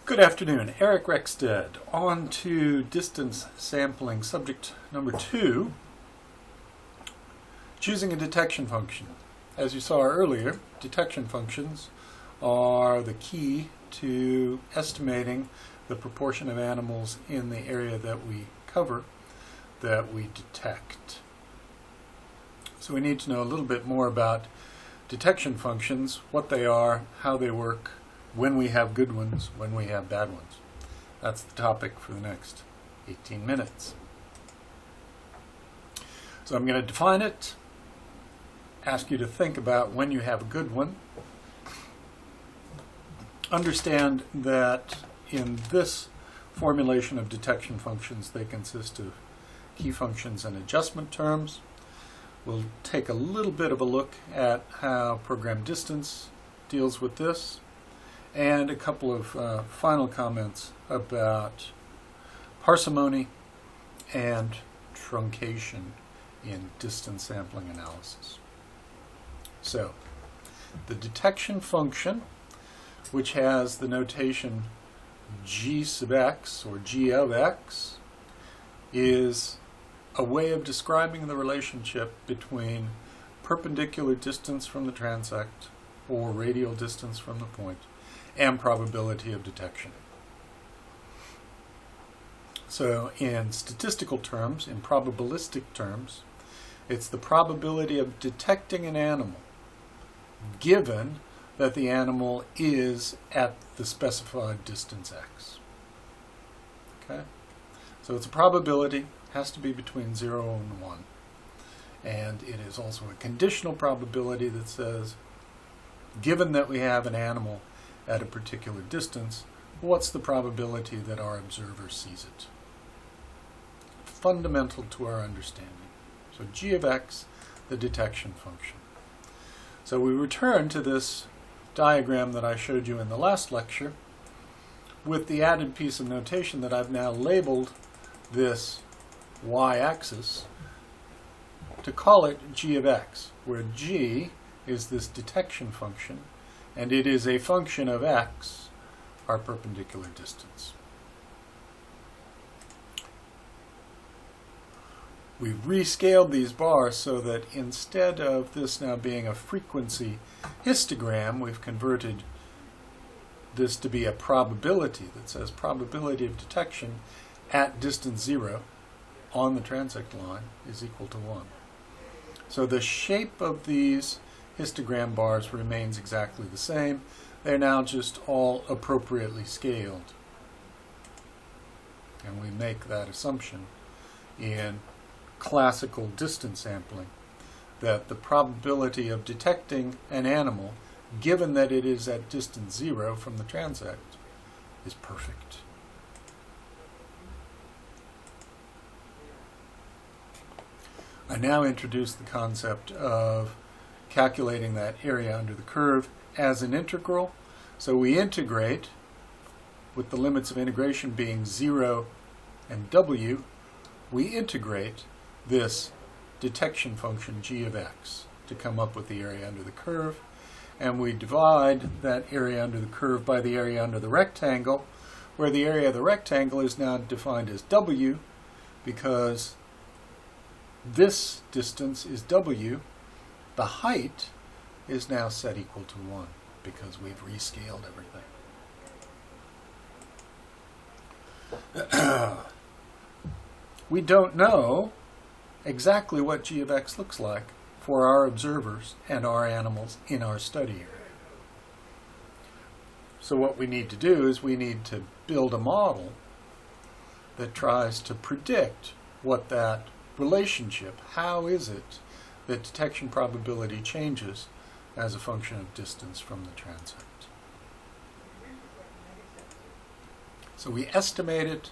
Good afternoon, Eric Rexted. On to distance sampling, subject number 2, choosing a detection function. As you saw earlier, detection functions are the key to estimating the proportion of animals in the area that we cover, that we detect. So we need to know a little bit more about detection functions, what they are, how they work, when we have good ones, when we have bad ones. That's the topic for the next 18 minutes. So I'm going to define it, ask you to think about when you have a good one. Understand that in this formulation of detection functions, they consist of key functions and adjustment terms. We'll take a little bit of a look at how program distance deals with this, and a couple of final comments about parsimony and truncation in distance sampling analysis. So, the detection function, which has the notation g sub x, or g of x, is a way of describing the relationship between perpendicular distance from the transect, or radial distance from the point, and probability of detection. So in statistical terms, in probabilistic terms, it's the probability of detecting an animal given that the animal is at the specified distance x. Okay? So it's a probability, has to be between 0 and 1. And it is also a conditional probability that says, given that we have an animal at a particular distance, what's the probability that our observer sees it? Fundamental to our understanding. So g of x, the detection function. So we return to this diagram that I showed you in the last lecture with the added piece of notation that I've now labeled this y-axis to call it g of x, where g is this detection function, and it is a function of x, our perpendicular distance. We've rescaled these bars so that instead of this now being a frequency histogram, we've converted this to be a probability that says probability of detection at distance 0 on the transect line is equal to 1. So the shape of these histogram bars remains exactly the same. They're now just all appropriately scaled. And we make that assumption in classical distance sampling, that the probability of detecting an animal, given that it is at distance 0 from the transect, is perfect. I now introduce the concept of calculating that area under the curve as an integral. So we integrate, with the limits of integration being 0 and w, we integrate this detection function g of x to come up with the area under the curve, and we divide that area under the curve by the area under the rectangle, where the area of the rectangle is now defined as w because this distance is w. The height is now set equal to 1 because we've rescaled everything. We don't know exactly what g of x looks like for our observers and our animals in our study area. So what we need to do is we need to build a model that tries to predict what that relationship, how is it that detection probability changes as a function of distance from the transect. So we estimate it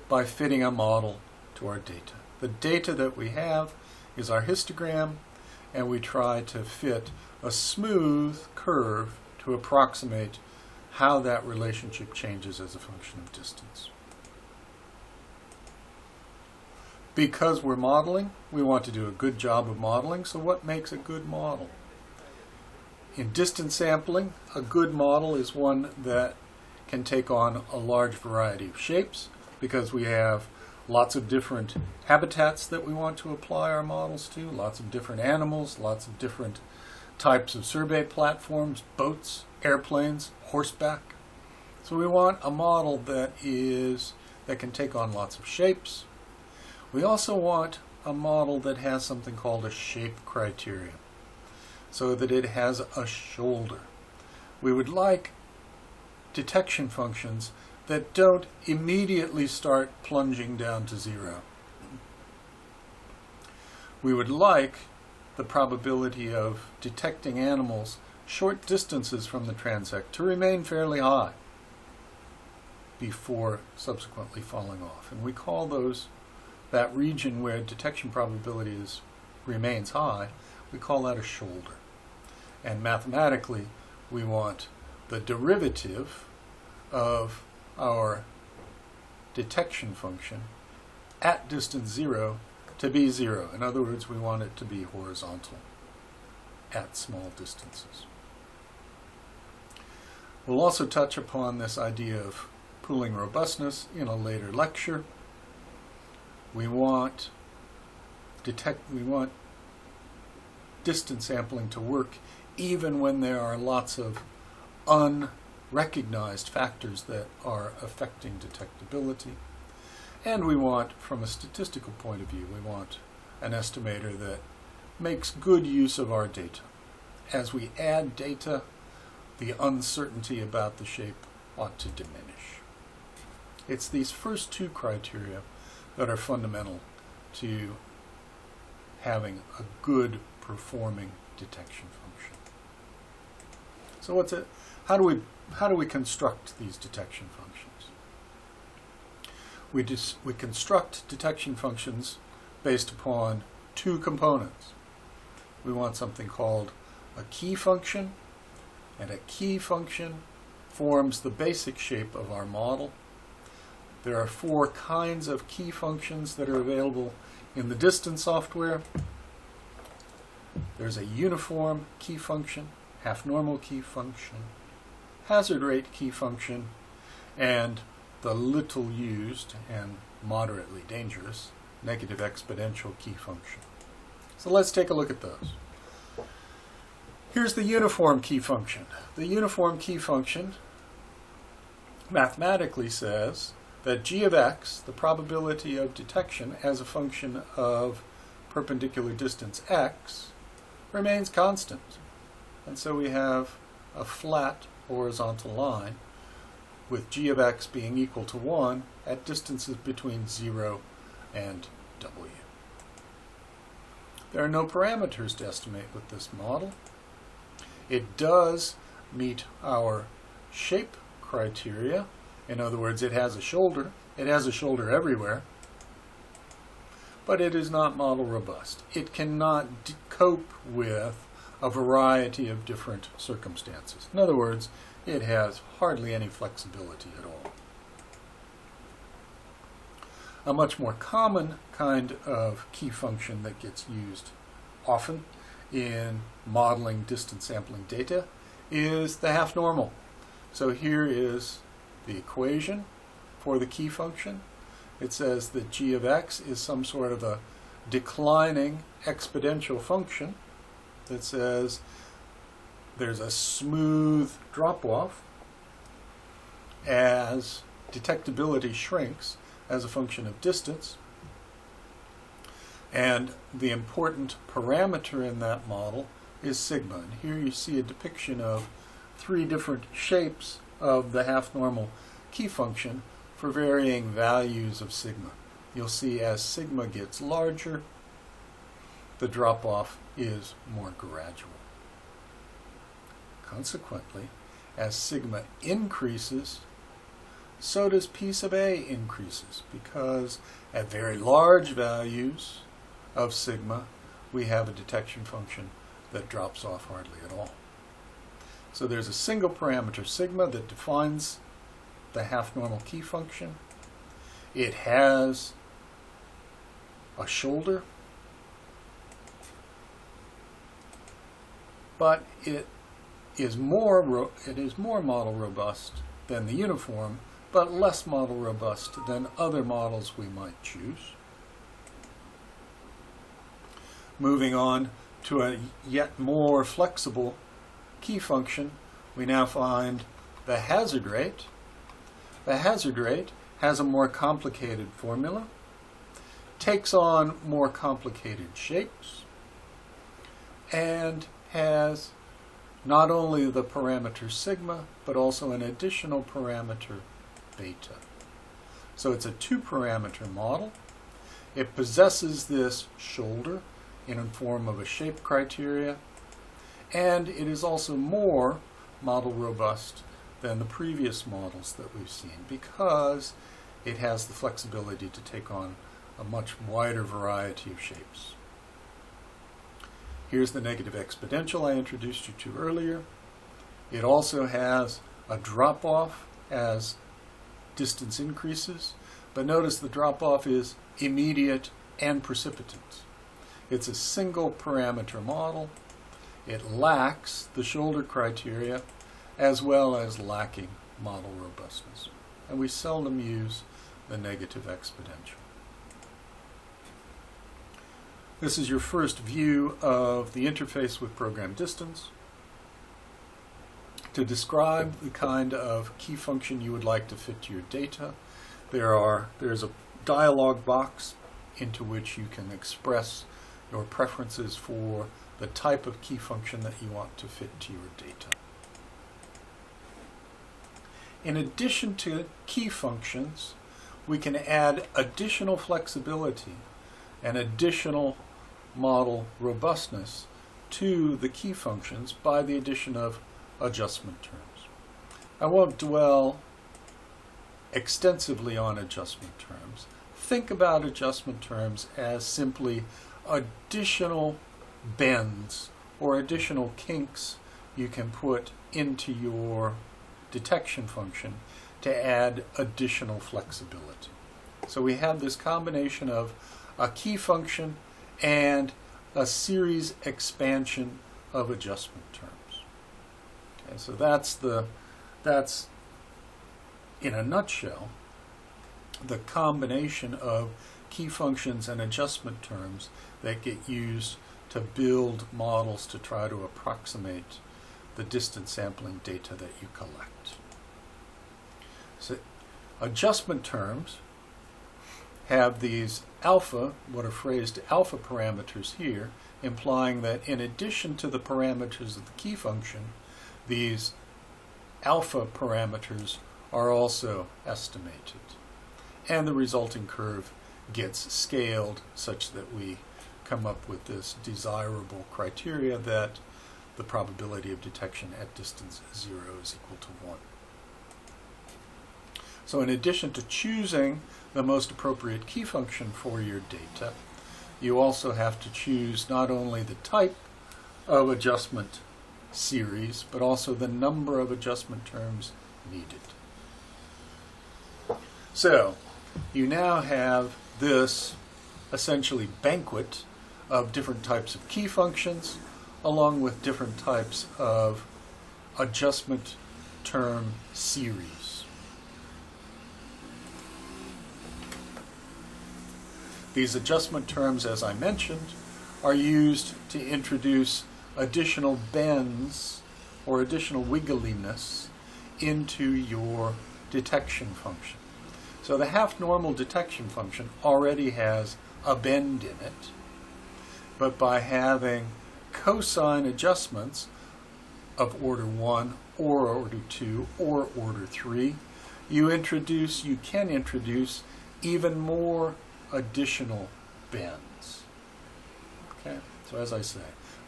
by fitting a model to our data. The data that we have is our histogram, and we try to fit a smooth curve to approximate how that relationship changes as a function of distance. Because we're modeling, we want to do a good job of modeling, so what makes a good model? In distance sampling, a good model is one that can take on a large variety of shapes because we have lots of different habitats that we want to apply our models to, lots of different animals, lots of different types of survey platforms, boats, airplanes, horseback. So we want a model that can take on lots of shapes. We also want a model that has something called a shape criterion, so that it has a shoulder. We would like detection functions that don't immediately start plunging down to zero. We would like the probability of detecting animals short distances from the transect to remain fairly high before subsequently falling off. And we call that region where detection probability remains high, we call that a shoulder. And mathematically, we want the derivative of our detection function at distance 0 to be 0. In other words, we want it to be horizontal at small distances. We'll also touch upon this idea of pooling robustness in a later lecture. We want distance sampling to work even when there are lots of unrecognized factors that are affecting detectability. And we want, from a statistical point of view, we want an estimator that makes good use of our data. As we add data, the uncertainty about the shape ought to diminish. It's these first two criteria that are fundamental to having a good performing detection function. So what's it? How do we construct these detection functions? We construct detection functions based upon two components. We want something called a key function, and a key function forms the basic shape of our model. There are 4 kinds of key functions that are available in the distance software. There's a uniform key function, half-normal key function, hazard rate key function, and the little used and moderately dangerous negative exponential key function. So let's take a look at those. Here's the uniform key function. The uniform key function mathematically says that g of x, the probability of detection as a function of perpendicular distance x, remains constant. And so we have a flat horizontal line with g of x being equal to 1 at distances between 0 and w. There are no parameters to estimate with this model. It does meet our shape criteria. In other words, it has a shoulder. It has a shoulder everywhere. But it is not model robust. It cannot cope with a variety of different circumstances. In other words, it has hardly any flexibility at all. A much more common kind of key function that gets used often in modeling distance sampling data is the half-normal. So here is the equation for the key function. It says that g of x is some sort of a declining exponential function that says there's a smooth drop-off as detectability shrinks as a function of distance. And the important parameter in that model is sigma. And here you see a depiction of 3 different shapes of the half-normal key function for varying values of sigma. You'll see as sigma gets larger, the drop-off is more gradual. Consequently, as sigma increases, so does p sub a increases, because at very large values of sigma, we have a detection function that drops off hardly at all. So there's a single parameter sigma that defines the half-normal key function. It has a shoulder, but it is more model robust than the uniform, but less model robust than other models we might choose. Moving on to a yet more flexible key function, we now find the hazard rate. The hazard rate has a more complicated formula, takes on more complicated shapes, and has not only the parameter sigma, but also an additional parameter beta. So it's a two-parameter model. It possesses this shoulder in the form of a shape criteria, and it is also more model robust than the previous models that we've seen because it has the flexibility to take on a much wider variety of shapes. Here's the negative exponential I introduced you to earlier. It also has a drop-off as distance increases, but notice the drop-off is immediate and precipitant. It's a single parameter model. It lacks the shoulder criteria as well as lacking model robustness. And we seldom use the negative exponential. This is your first view of the interface with program distance. To describe the kind of key function you would like to fit to your data, there's a dialog box into which you can express your preferences for the type of key function that you want to fit to your data. In addition to key functions, we can add additional flexibility and additional model robustness to the key functions by the addition of adjustment terms. I won't dwell extensively on adjustment terms. Think about adjustment terms as simply additional bends or additional kinks you can put into your detection function to add additional flexibility. So we have this combination of a key function and a series expansion of adjustment terms. Okay, so that's in a nutshell the combination of key functions and adjustment terms that get used to build models to try to approximate the distance sampling data that you collect. So adjustment terms have these alpha, what are phrased alpha parameters here, implying that in addition to the parameters of the key function, these alpha parameters are also estimated. And the resulting curve gets scaled such that we come up with this desirable criteria that the probability of detection at distance 0 is equal to 1. So in addition to choosing the most appropriate key function for your data, you also have to choose not only the type of adjustment series, but also the number of adjustment terms needed. So you now have this essentially banquet of different types of key functions along with different types of adjustment term series. These adjustment terms, as I mentioned, are used to introduce additional bends or additional wiggliness into your detection function. So the half-normal detection function already has a bend in it, but by having cosine adjustments of order 1 or order 2 or order 3, you can introduce even more additional bends. Okay, so as I say,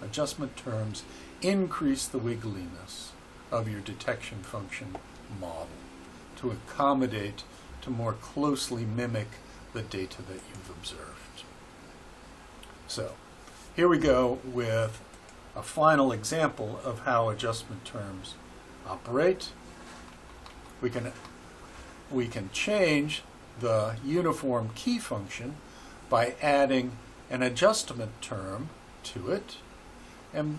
adjustment terms increase the wiggliness of your detection function model to accommodate, to more closely mimic the data that you've observed. So here we go with a final example of how adjustment terms operate. We can change the uniform key function by adding an adjustment term to it, and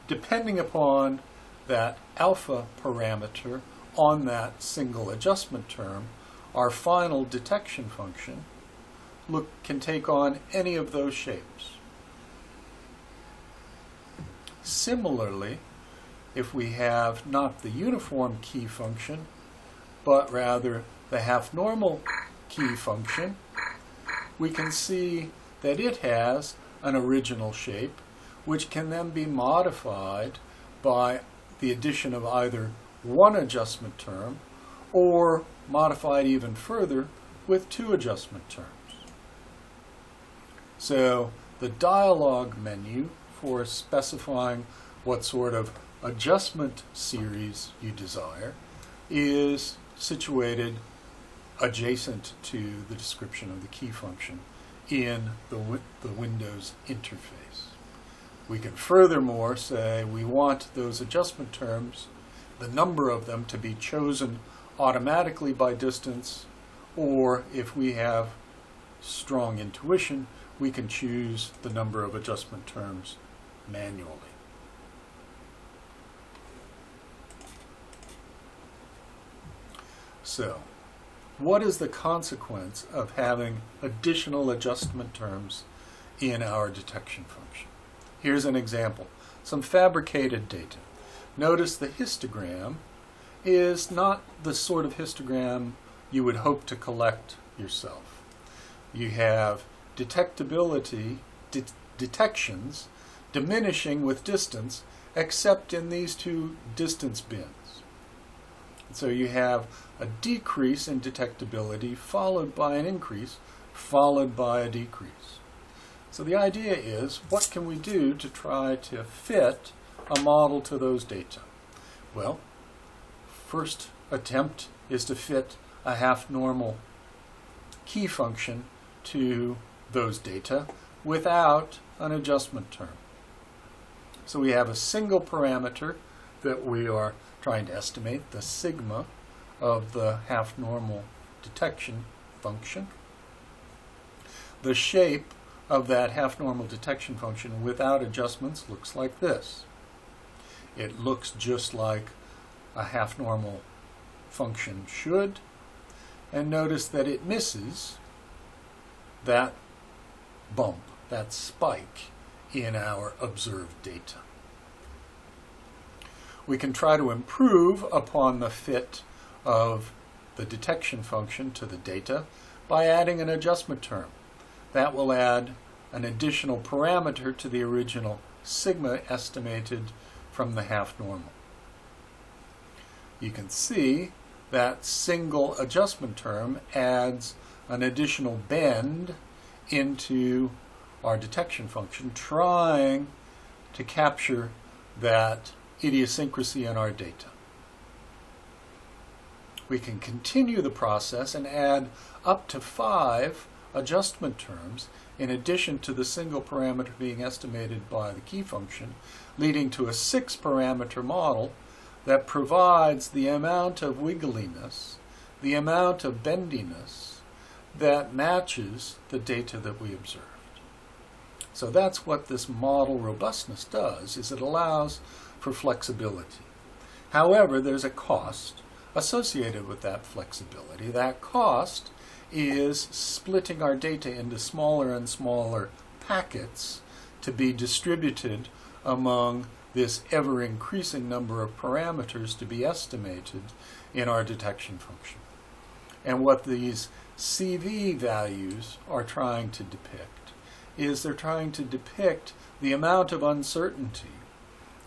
depending upon that alpha parameter on that single adjustment term, our final detection function can take on any of those shapes. Similarly, if we have not the uniform key function, but rather the half-normal key function, we can see that it has an original shape, which can then be modified by the addition of either one adjustment term or modified even further with two adjustment terms. So the dialog menu for specifying what sort of adjustment series you desire is situated adjacent to the description of the key function in the Windows interface. We can furthermore say we want those adjustment terms, the number of them, to be chosen automatically by distance, or if we have strong intuition, we can choose the number of adjustment terms manually. So, what is the consequence of having additional adjustment terms in our detection function? Here's an example. Some fabricated data. Notice the histogram is not the sort of histogram you would hope to collect yourself. You have detectability, detections diminishing with distance, except in these two distance bins. So you have a decrease in detectability followed by an increase followed by a decrease. So the idea is, what can we do to try to fit a model to those data? Well, first attempt is to fit a half-normal key function to those data without an adjustment term. So we have a single parameter that we are trying to estimate, the sigma of the half-normal detection function. The shape of that half-normal detection function without adjustments looks like this. It looks just like a half-normal function should, and notice that it misses that bump, that spike in our observed data. We can try to improve upon the fit of the detection function to the data by adding an adjustment term. That will add an additional parameter to the original sigma estimated from the half-normal. You can see that single adjustment term adds an additional bend into our detection function, trying to capture that idiosyncrasy in our data. We can continue the process and add up to 5 adjustment terms in addition to the single parameter being estimated by the key function, leading to a 6-parameter model that provides the amount of wiggliness, the amount of bendiness that matches the data that we observed. So that's what this model robustness does, is it allows for flexibility. However, there's a cost associated with that flexibility. That cost is splitting our data into smaller and smaller packets to be distributed among this ever-increasing number of parameters to be estimated in our detection function. And what these CV values are trying to depict is they're trying to depict the amount of uncertainty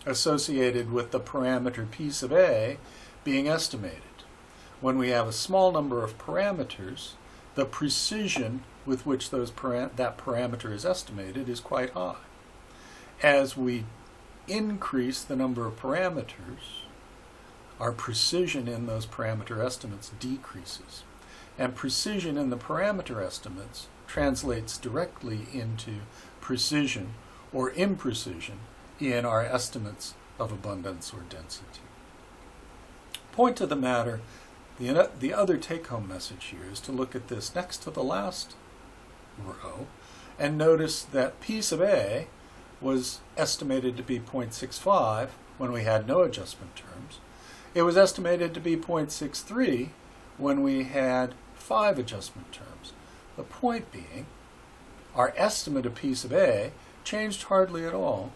associated with the parameter p sub a being estimated. When we have a small number of parameters, the precision with which that parameter is estimated is quite high. As we increase the number of parameters, our precision in those parameter estimates decreases. And precision in the parameter estimates translates directly into precision or imprecision in our estimates of abundance or density. Point of the matter, the other take-home message here is to look at this next to the last row and notice that p sub a was estimated to be 0.65 when we had no adjustment terms. It was estimated to be 0.63 when we had 5 adjustment terms. The point being, our estimate of p sub a changed hardly at all,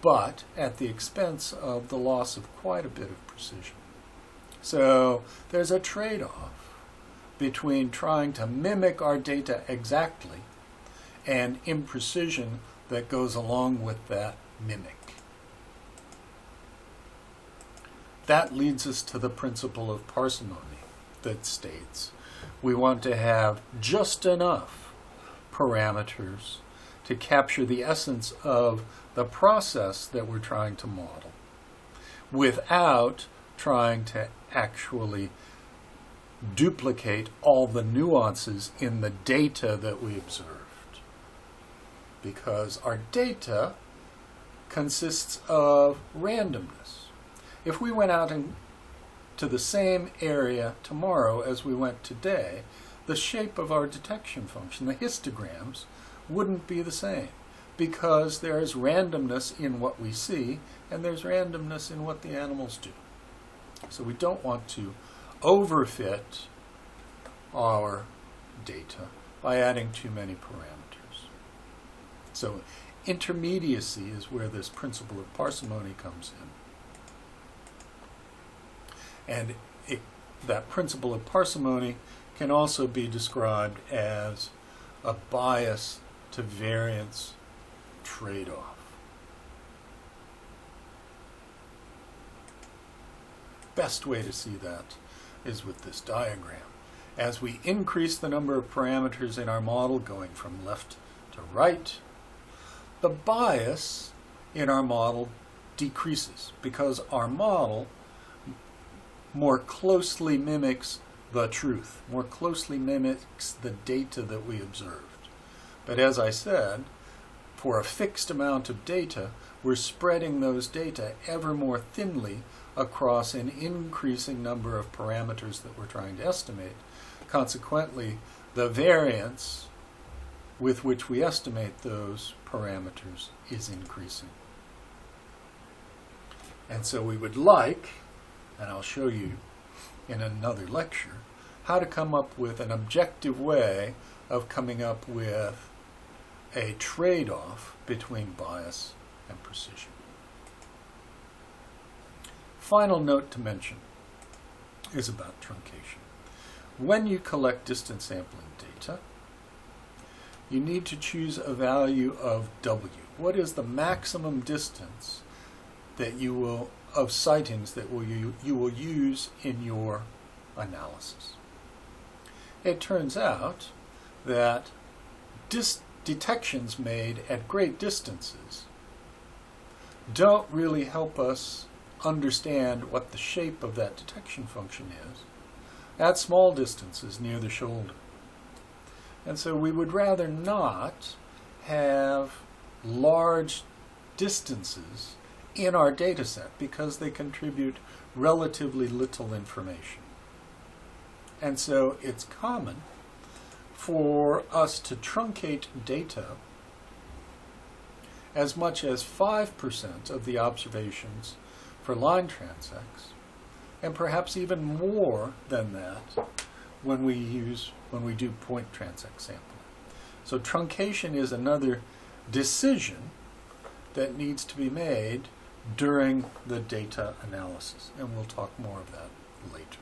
but at the expense of the loss of quite a bit of precision. So there's a trade-off between trying to mimic our data exactly and imprecision that goes along with that mimic. That leads us to the principle of parsimony that states we want to have just enough parameters to capture the essence of the process that we're trying to model without trying to actually duplicate all the nuances in the data that we observed. Because our data consists of randomness. If we went out to the same area tomorrow as we went today, the shape of our detection function, the histograms, wouldn't be the same because there's randomness in what we see and there's randomness in what the animals do. So we don't want to overfit our data by adding too many parameters. So intermediacy is where this principle of parsimony comes in. And that principle of parsimony can also be described as a bias to variance trade-off. Best way to see that is with this diagram. As we increase the number of parameters in our model going from left to right, the bias in our model decreases because our model more closely mimics the truth, more closely mimics the data that we observed. But as I said, for a fixed amount of data, we're spreading those data ever more thinly across an increasing number of parameters that we're trying to estimate. Consequently, the variance with which we estimate those parameters is increasing. And so we would like, and I'll show you in another lecture, how to come up with an objective way of coming up with a trade-off between bias and precision. Final note to mention is about truncation. When you collect distance sampling data, you need to choose a value of W. What is the maximum distance that you will of sightings that you will use in your analysis? It turns out that detections made at great distances don't really help us understand what the shape of that detection function is at small distances near the shoulder. And so we would rather not have large distances in our data set because they contribute relatively little information. And so it's common for us to truncate data as much as 5% of the observations for line transects, and perhaps even more than that when we do point transect sampling. So truncation is another decision that needs to be made during the data analysis, and we'll talk more of that later.